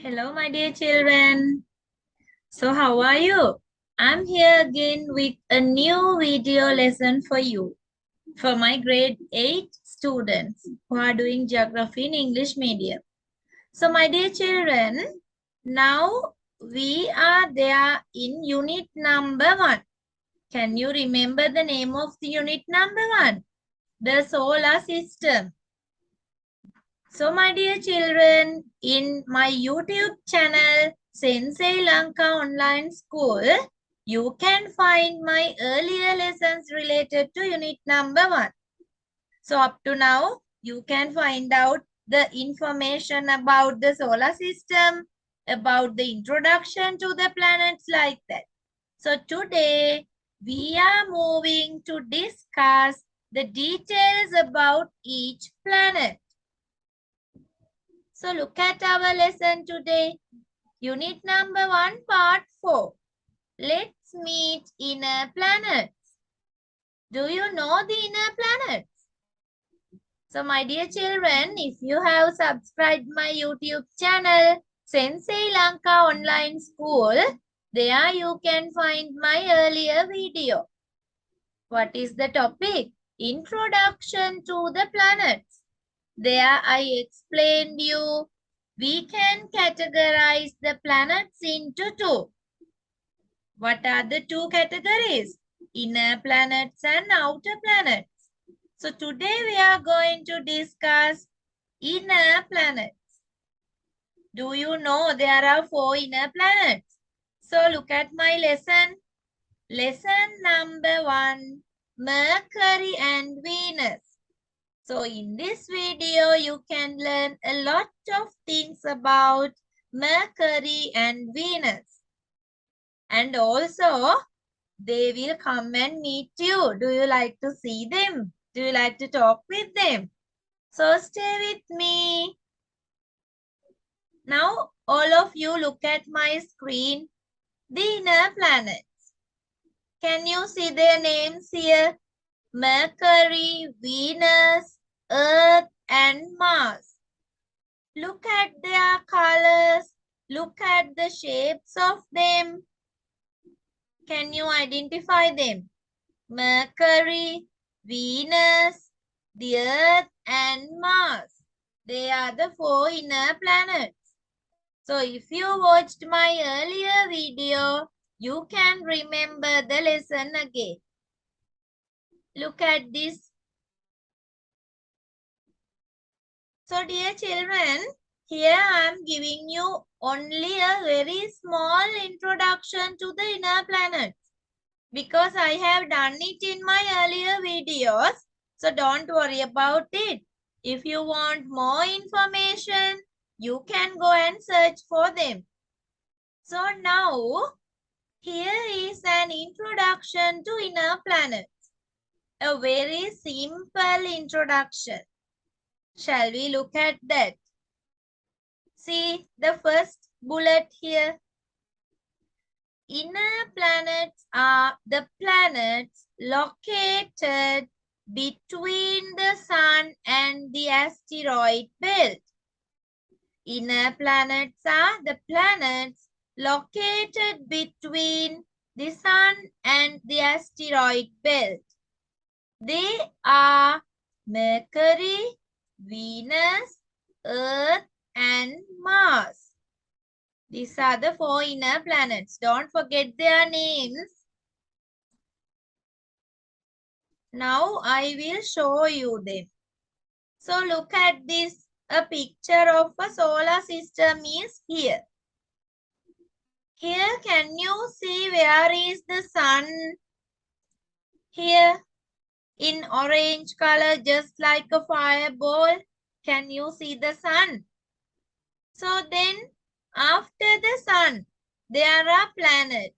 Hello, my dear children. So, how are you? I'm here again with a new video lesson for you, for my grade 8 students who are doing geography in English medium. So, my dear children, now we are there in unit number 1. Can you remember the name of the unit number 1? The solar system. So, my dear children, in my YouTube channel, Sensei Lanka Online School, you can find my earlier lessons related to unit number 1. So, up to now, you can find out the information about the solar system, about the introduction to the planets like that. So, today, we are moving to discuss the details about each planet. So look at our lesson today. Unit number 1, part 4. Let's meet inner planets. Do you know the inner planets? So my dear children, if you have subscribed my YouTube channel, Sensei Lanka Online School, there you can find my earlier video. What is the topic? Introduction to the planets. There I explained you we can categorize the planets into two. What are the two categories? Inner planets and outer planets. So today we are going to discuss inner planets. Do you know there are 4 inner planets? So look at my lesson. Lesson number 1, Mercury and Venus. So in this video, you can learn a lot of things about Mercury and Venus. And also, they will come and meet you. Do you like to see them? Do you like to talk with them? So stay with me. Now, all of you look at my screen. The inner planets. Can you see their names here? Mercury, Venus, Earth, and Mars. Look at their colors. Look at the shapes of them. Can you identify them? Mercury, Venus, the Earth, and Mars. They are the 4 inner planets. So if you watched my earlier video, you can remember the lesson again. Look at this. So dear children, here I am giving you only a very small introduction to the inner planets because I have done it in my earlier videos. So don't worry about it. If you want more information, you can go and search for them. So now, here is an introduction to inner planets. A very simple introduction. Shall we look at that? See the first bullet here. Inner planets are the planets located between the Sun and the asteroid belt. Inner planets are the planets located between the Sun and the asteroid belt. They are Mercury, Venus, Earth, and Mars. These are the 4 inner planets. Don't forget their names. Now I will show you them. So look at this. A picture of a solar system is here. Here can you see where is the sun? Here in orange color, just like a fireball. Can you see the sun? So then after the sun, there are planets.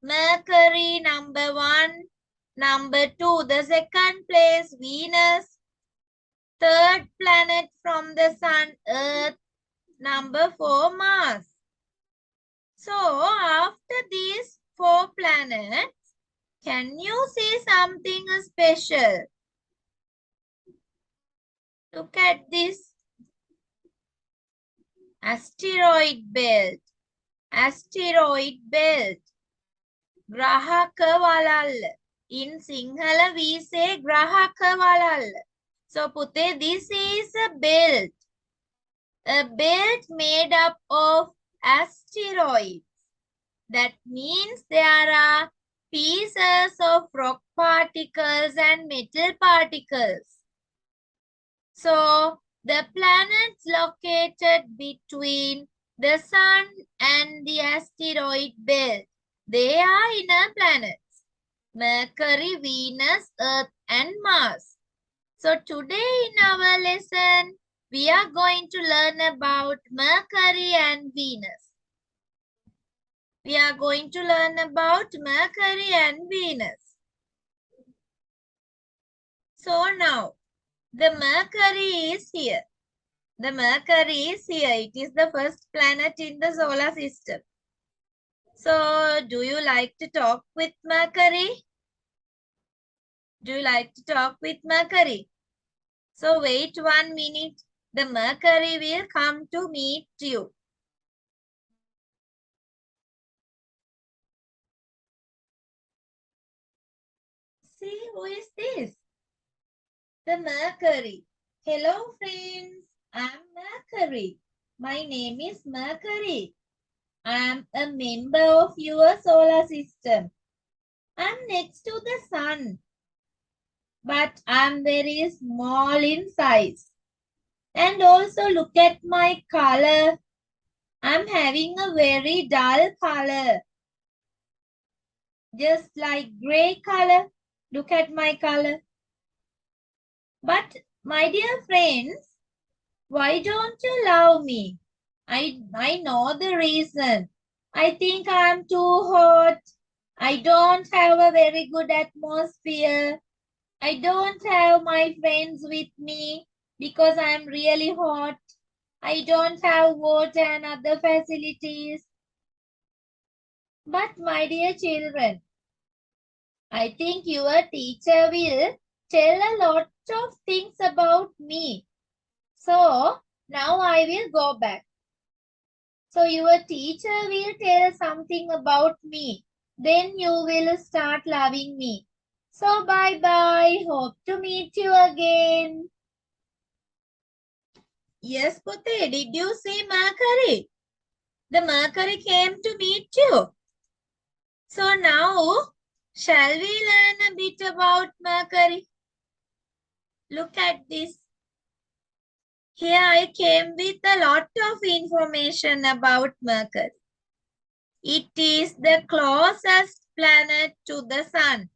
Mercury number 1, number 2, the second place Venus, third planet from the sun Earth, number 4 Mars. So after these 4 planets, can you see something special? Look at this. Asteroid belt. Asteroid belt. Grahaka walalla. In Sinhala we say Grahaka walalla. So Pute, this is a belt. A belt made up of asteroids. That means there are pieces of rock particles and metal particles. So the planets located between the sun and the asteroid belt, they are inner planets: Mercury, Venus, Earth, and Mars. So today in our lesson, we are going to learn about Mercury and Venus. We are going to learn about Mercury and Venus. So now, the Mercury is here. The Mercury is here. It is the first planet in the solar system. So, do you like to talk with Mercury? Do you like to talk with Mercury? So, wait 1 minute. The Mercury will come to meet you. See, who is this? The Mercury. Hello, friends. I'm Mercury. My name is Mercury. I'm a member of your solar system. I'm next to the sun, but I'm very small in size. And also look at my color. I'm having a very dull color, just like gray color. Look at my color. But my dear friends, why don't you love me? I know the reason. I think I'm too hot. I don't have a very good atmosphere. I don't have my friends with me because I'm really hot. I don't have water and other facilities. But my dear children, I think your teacher will tell a lot of things about me. So now I will go back. So your teacher will tell something about me. Then you will start loving me. So bye bye. Hope to meet you again. Yes, Pute, did you see Mercury? The Mercury came to meet you. So now, shall we learn a bit about Mercury? Look at this. Here I came with a lot of information about Mercury. It is the closest planet to the sun.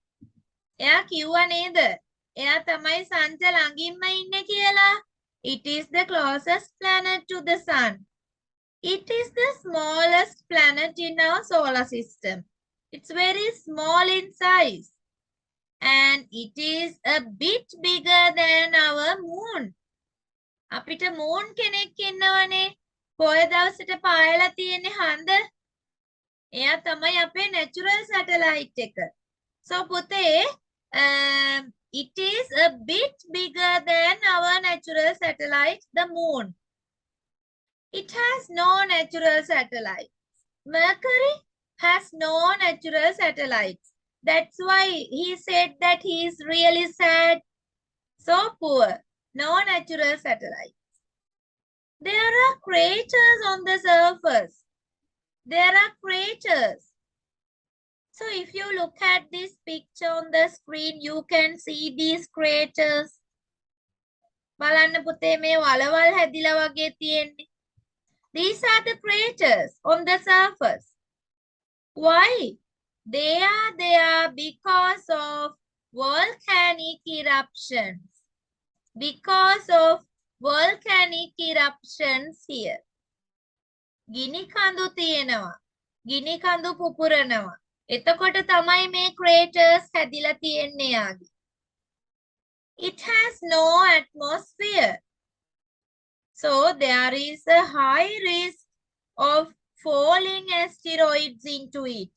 එයා කිව්වා නේද? එයා තමයි සන්ට ළඟින්ම ඉන්නේ කියලා. It is the closest planet to the sun. It is the smallest planet in our solar system. It's very small in size. And it is a bit bigger than our moon. අපිට moon කෙනෙක් ඉන්නවනේ. පොය දවසට පායලා තියෙන්නේ හන්ද. එයා තමයි අපේ natural satellite එක. So පුතේ, it is a bit bigger than our natural satellite, the moon. It has no natural satellites. Mercury has no natural satellites. That's why he said that he is really sad, so poor. No natural satellites. There are craters on the surface. There are craters. So if you look at this picture on the screen, you can see these craters. බලන්න පුතේ මේ වලවල් හැදිලා වගේ තියෙන්නේ. These are the craters on the surface. Why? They are there because of volcanic eruptions. Because of volcanic eruptions here. ගිනි කඳු තියෙනවා. ගිනි කඳු පුපුරනවා. එතකොට තමයි මේ craters හැදිලා තියෙන්නේ යාගේ. It has no atmosphere. So there is a high risk of falling asteroids into it.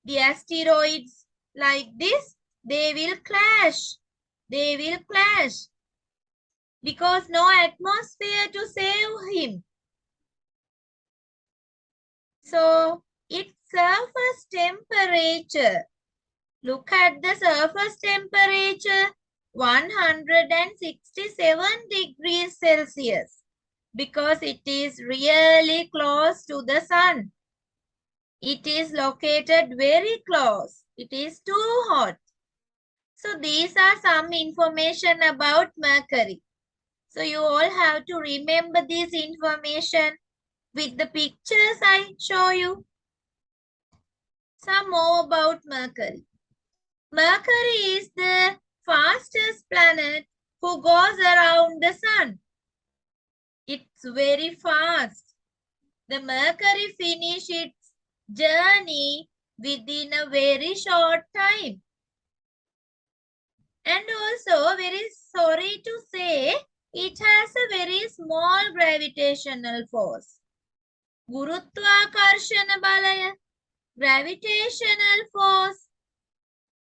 The asteroids like this, they will clash. They will clash. Because no atmosphere to save him. So, its surface temperature. Look at the surface temperature, 167 degrees Celsius, because it is really close to the sun. It is located very close. It is too hot. So these are some information about Mercury. So you all have to remember this information with the pictures I show you. Some more about Mercury. Mercury is the fastest planet who goes around the sun. It's very fast. The Mercury finishes its journey within a very short time. And also, very sorry to say, it has a very small gravitational force. Gurutvakarshana balaya, gravitational force.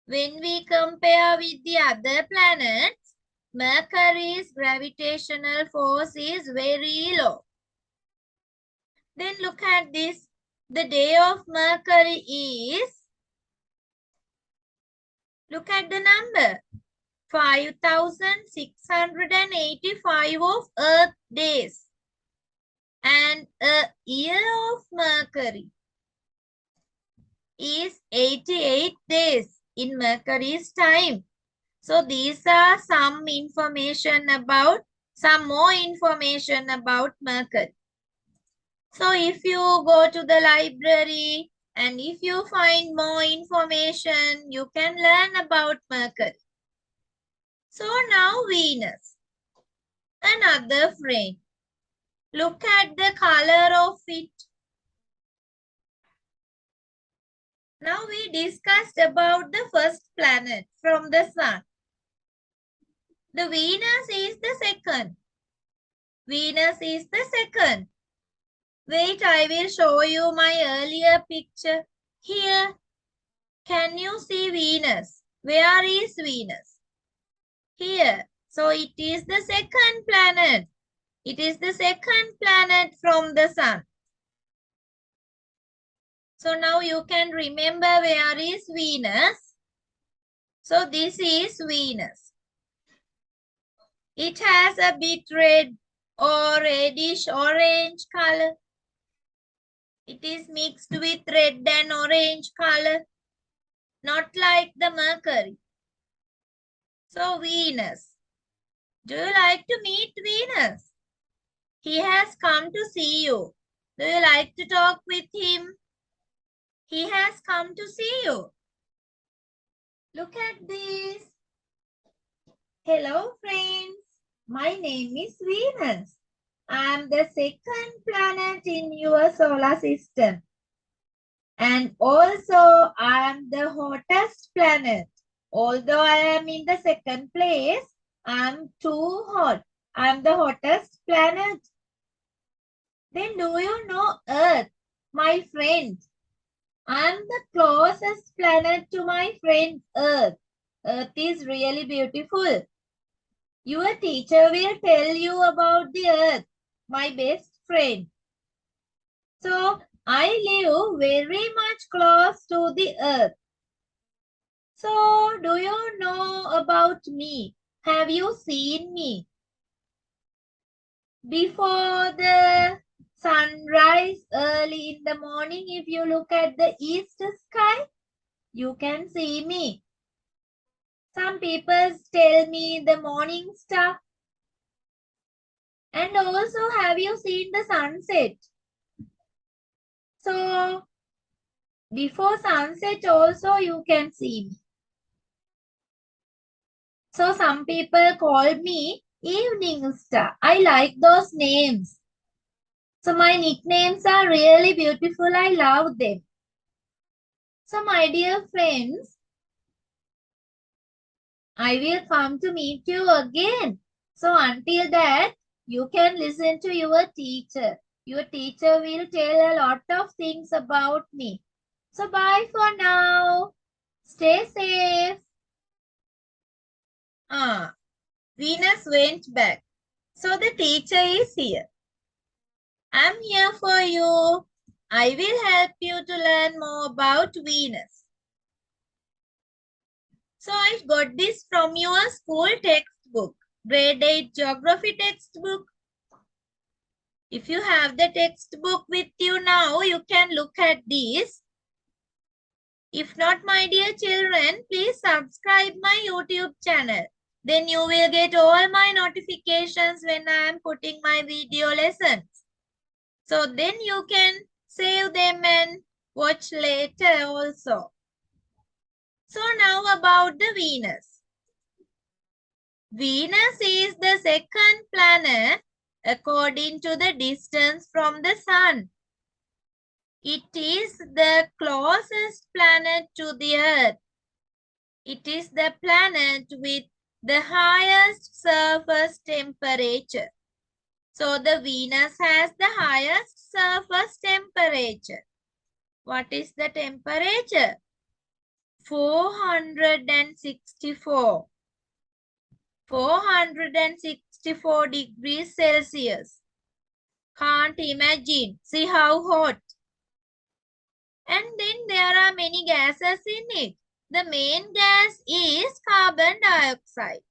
When we compare with the other planets, Mercury's gravitational force is very low. Then look at this. The day of Mercury is, look at the number, 5,685 of Earth days. And a year of Mercury is 88 days in Mercury's time. So these are some more information about Mercury. So if you go to the library and if you find more information, you can learn about Mercury. So now Venus, another friend. Look at the color of it. Now we discussed about the first planet from the sun. The Venus is the second. Venus is the second. Wait, I will show you my earlier picture. Here, can you see Venus? Where is Venus? Here. So it is the second planet. It is the second planet from the sun. So now you can remember where is Venus. So this is Venus. It has a bit red or reddish orange color. It is mixed with red and orange color, not like the Mercury. So Venus. Do you like to meet Venus? He has come to see you. Do you like to talk with him? He has come to see you. Look at this. Hello friends. My name is Venus. I am the second planet in your solar system. And also I am the hottest planet. Although I am in the second place, I am too hot. I am the hottest planet. Then do you know Earth, my friend? I am the closest planet to my friend Earth. Earth is really beautiful. Your teacher will tell you about the Earth, my best friend. So, I live very much close to the Earth. So, do you know about me? Have you seen me? Before the sunrise early in the morning, if you look at the east sky, you can see me. Some people tell me the morning star. And also, have you seen the sunset? So, before sunset also you can see me. So, some people call me evening star. I like those names. So, my nicknames are really beautiful. I love them. So, my dear friends, I will come to meet you again. So, until that, you can listen to your teacher. Your teacher will tell a lot of things about me. So, bye for now. Stay safe. Venus went back. So, the teacher is here. I'm here for you. I will help you to learn more about Venus. So I got this from your school textbook, grade 8 geography textbook. If you have the textbook with you now, you can look at this. If not, my dear children, please subscribe my YouTube channel. Then you will get all my notifications when I am putting my video lessons. So then you can save them and watch later also. So now about the Venus. Venus is the second planet according to the distance from the Sun. It is the closest planet to the Earth. It is the planet with the highest surface temperature. So the Venus has the highest surface temperature. What is the temperature? 464. 464 degrees Celsius. Can't imagine. See how hot. And then there are many gases in it. The main gas is carbon dioxide.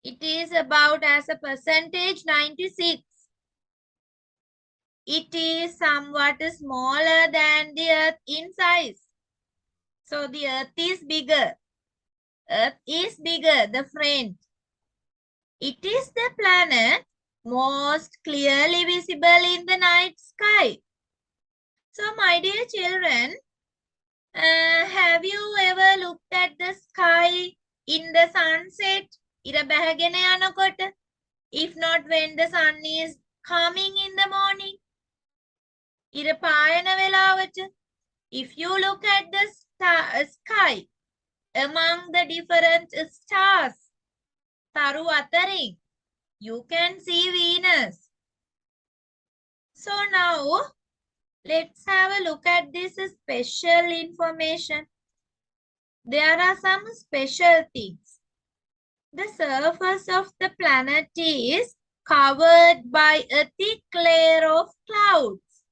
It is about as a percentage 96. It is somewhat smaller than the Earth in size. So the Earth is bigger. Earth is bigger, the friend. It is the planet most clearly visible in the night sky. So my dear children, have you ever looked at the sky in the sunset? ඉර බැහැගෙන යනකොට. If not when the sun is coming in the morning. ඉර පායන වෙලාවට. If you look at the sky among the different stars, තරු අතරින්, you can see Venus. So now, let's have a look at this special information. There are some special things. The surface of the planet is covered by a thick layer of clouds.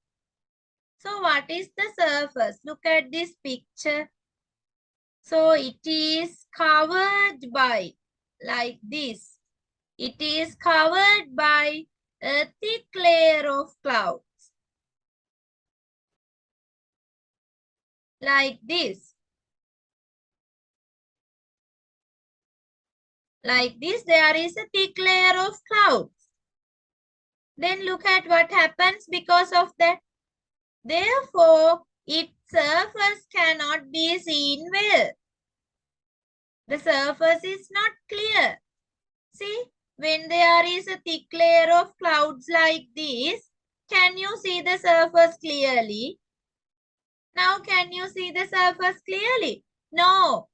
So what is the surface? Look at this picture. So it is covered by, like this. It is covered by a thick layer of clouds. Like this. Like this, there is a thick layer of clouds. Then look at what happens because of that. Therefore, its surface cannot be seen well. The surface is not clear. See, when there is a thick layer of clouds like this, can you see the surface clearly? Now, can you see the surface clearly? No.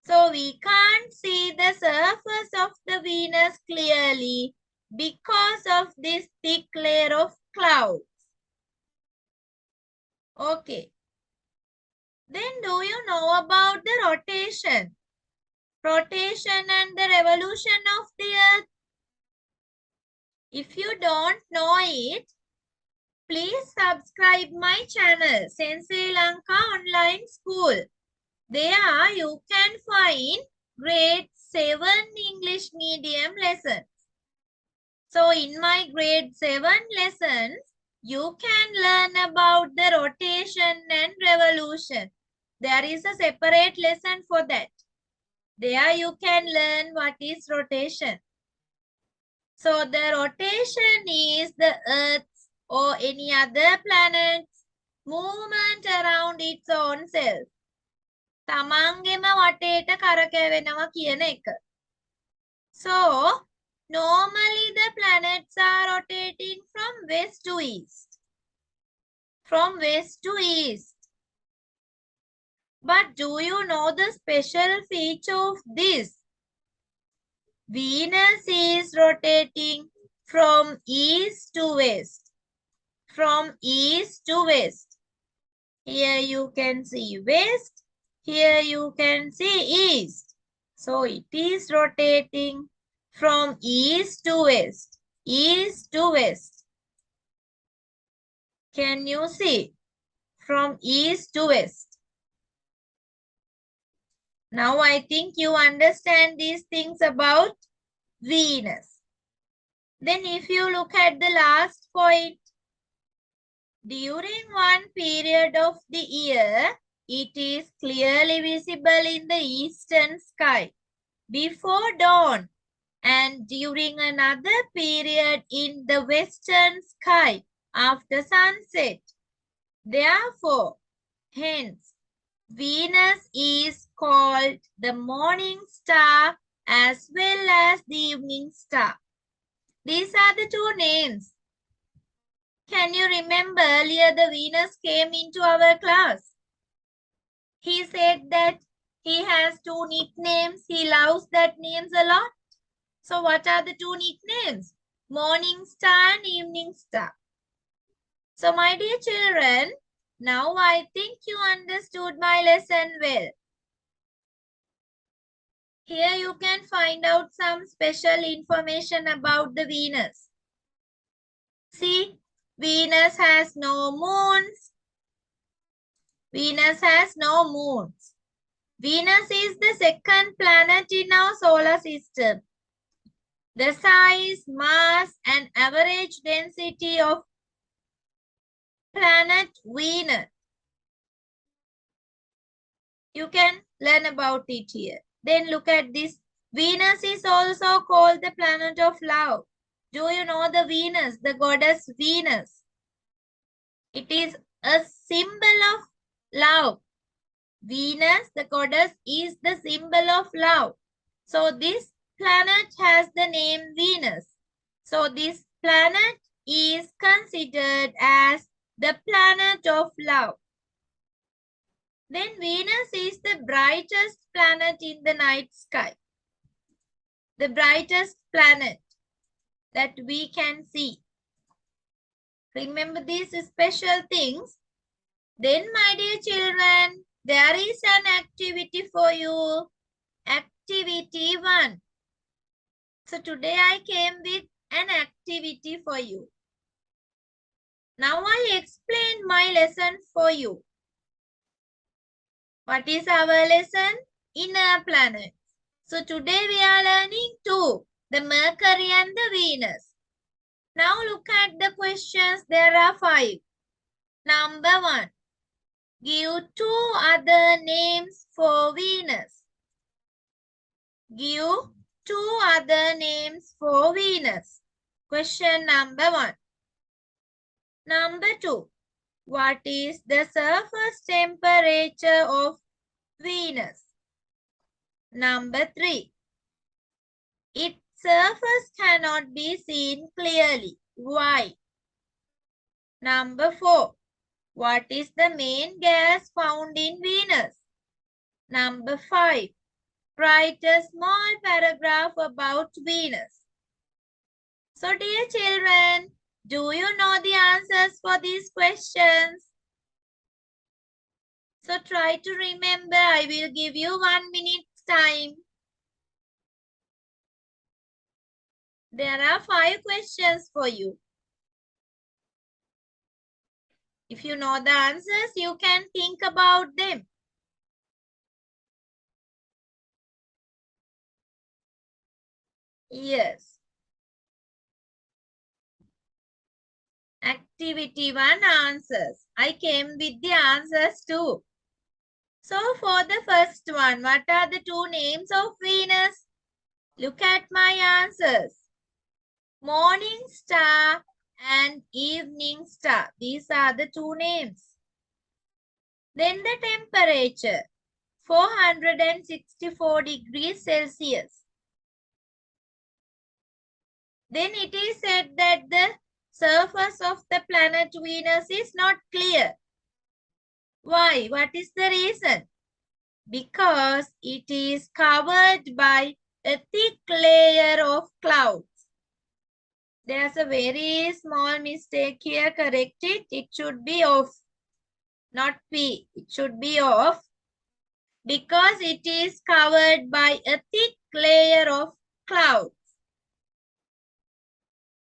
So, we can't see the surface of the Venus clearly because of this thick layer of clouds. Okay. Then do you know about the rotation? Rotation and the revolution of the Earth? If you don't know it, please subscribe my channel, Sensei Lanka Online School. There you can find grade 7 English medium lessons. So in my grade 7 lessons, you can learn about the rotation and revolution. There is a separate lesson for that. There you can learn what is rotation. So the rotation is the Earth's or any other planet's movement around its own self. තමන්ගෙම වටේට කරකැවෙනවා කියන එක. So, normally the planets are rotating from west to east. From west to east. But do you know the special feature of this? Venus is rotating from east to west. From east to west. Here you can see west. Here you can see east. So it is rotating from east to west. East to west. Can you see? From east to west. Now I think you understand these things about Venus. Then if you look at the last point, during one period of the year, it is clearly visible in the eastern sky before dawn and during another period in the western sky after sunset. Therefore, hence, Venus is called the morning star as well as the evening star. These are the two names. Can you remember earlier the Venus came into our class? He said that he has two nicknames. He loves that names a lot. So what are the two nicknames? Morning star and evening star. So my dear children, now I think you understood my lesson well. Here you can find out some special information about the Venus. See, Venus has no moons. Venus has no moons. Venus is the second planet in our solar system. The size, mass, and average density of planet Venus. You can learn about it here. Then look at this. Venus is also called the planet of love. Do you know the Venus, the goddess Venus? It is a symbol of love. Venus, the goddess, is the symbol of love. So this planet has the name Venus. So this planet is considered as the planet of love. Then Venus is the brightest planet in the night sky. The brightest planet that we can see. Remember these special things. Then, my dear children, there is an activity for you. Activity 1. So today I came with an activity for you. Now I explain my lesson for you. What is our lesson? Inner planets. So today we are learning two, the Mercury and the Venus. Now look at the questions. There are 5. Number 1. Give 2 other names for Venus. Give 2 other names for Venus. Question number 1. Number 2. What is the surface temperature of Venus? Number 3. Its surface cannot be seen clearly. Why? Number 4. What is the main gas found in Venus? Number 5. Write a small paragraph about Venus. So dear children, do you know the answers for these questions? So try to remember. I will give you 1 minute time. There are 5 questions for you. If you know the answers, you can think about them. Yes. Activity 1 answers. I came with the answers too. So for the first one, what are the 2 names of Venus? Look at my answers. Morning star and evening star. These are the 2 names. Then the temperature, 464 degrees Celsius. Then it is said that the surface of the planet Venus is not clear. Why? What is the reason? Because it is covered by a thick layer of clouds. There's a very small mistake here. Correct it. It should be off. Not P. It should be off. Because it is covered by a thick layer of clouds.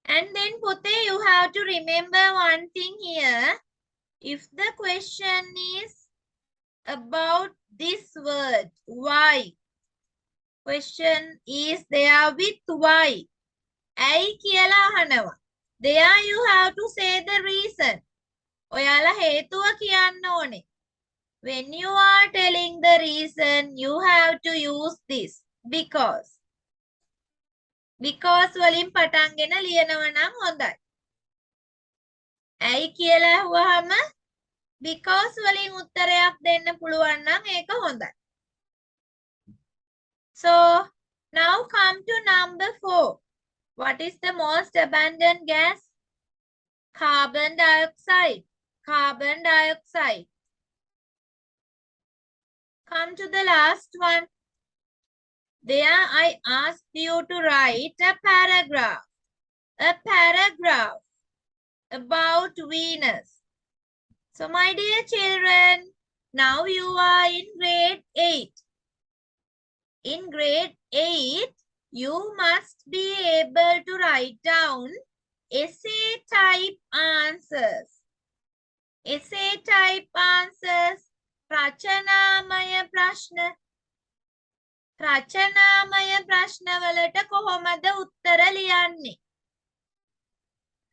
And then Pute, you have to remember one thing here. If the question is about this word, why? Question is there with why. ඇයි කියලා අහනවා. There you have to say the reason. ඔයාලා හේතුව කියන්න ඕනේ. When you are telling the reason, you have to use this. Because. Because වලින් පටන්ගෙන ලියනව නම් හොඳයි. ඇයි කියලා අහුවාම because වලින් උත්තරයක් දෙන්න පුළුවන් නම් ඒක හොඳයි. So, now come to number 4. What is the most abundant gas? Carbon dioxide. Carbon dioxide. Come to the last one. There I asked you to write a paragraph. A paragraph about Venus. So my dear children, now you are in grade 8. In grade 8, you must be able to write down essay type answers. Essay type answers. රචනාමය ප්‍රශ්න. රචනාමය ප්‍රශ්නවලට කොහොමද උත්තර ලියන්නේ?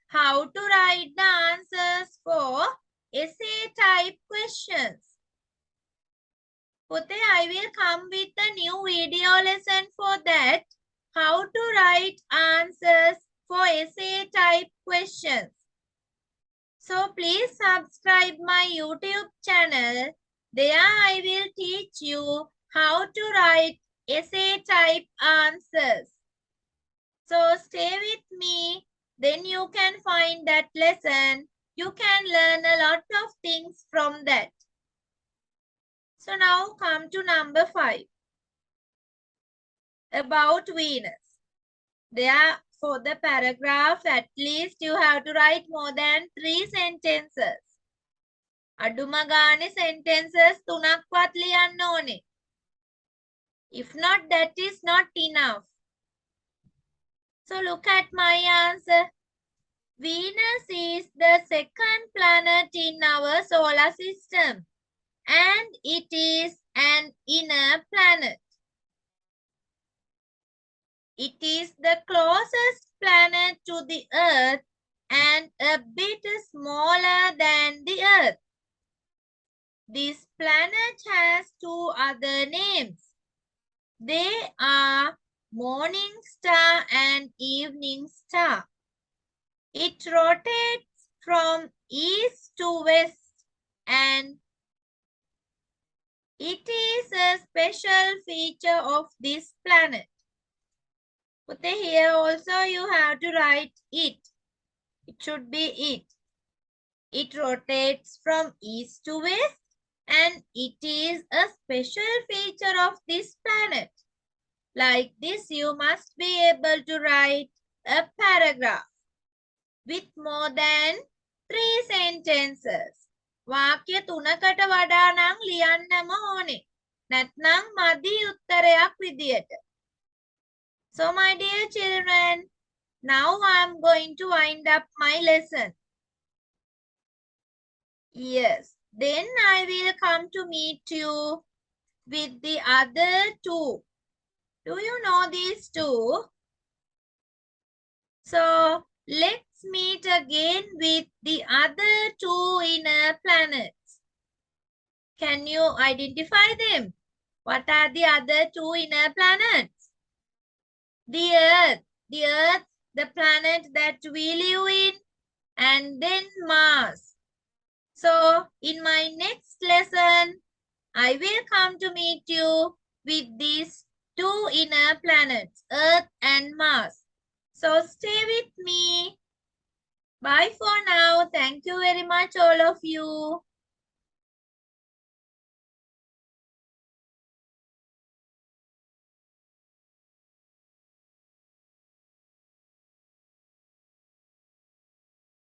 How to write the answers for essay type questions. Pute, I will come with a new video lesson for that. How to write answers for essay type questions. So please subscribe my YouTube channel. There I will teach you how to write essay type answers. So stay with me. Then you can find that lesson. You can learn a lot of things from that. So now come to number 5. About Venus. There for the paragraph, at least you have to write more than 3 sentences. අඩුම ගානේ sentences 3ක්වත් ලියන්න ඕනේ. If not, that is not enough. So look at my answer. Venus is the second planet in our solar system. And it is an inner planet. It is the closest planet to the Earth and a bit smaller than the Earth. This planet has 2 other names. They are morning star and evening star. It rotates from east to west and it is a special feature of this planet. But here also you have to write it. It should be it. It rotates from east to west and it is a special feature of this planet. Like this, you must be able to write a paragraph with more than 3 sentences. වාක්‍ය 3කට වඩා නම් ලියන්නම ඕනේ. නැත්නම් මදි උත්තරයක් විදියට. So my dear children, now I'm going to wind up my lesson. Yes, then I will come to meet you with the other 2. Do you know these 2? So let's meet again with the other 2 inner planets. Can you identify them? What are the other 2 inner planets? The Earth, the planet that we live in, and then Mars. So in my next lesson, I will come to meet you with these 2 inner planets, Earth and Mars. So stay with me. Bye for now. Thank you very much, all of you.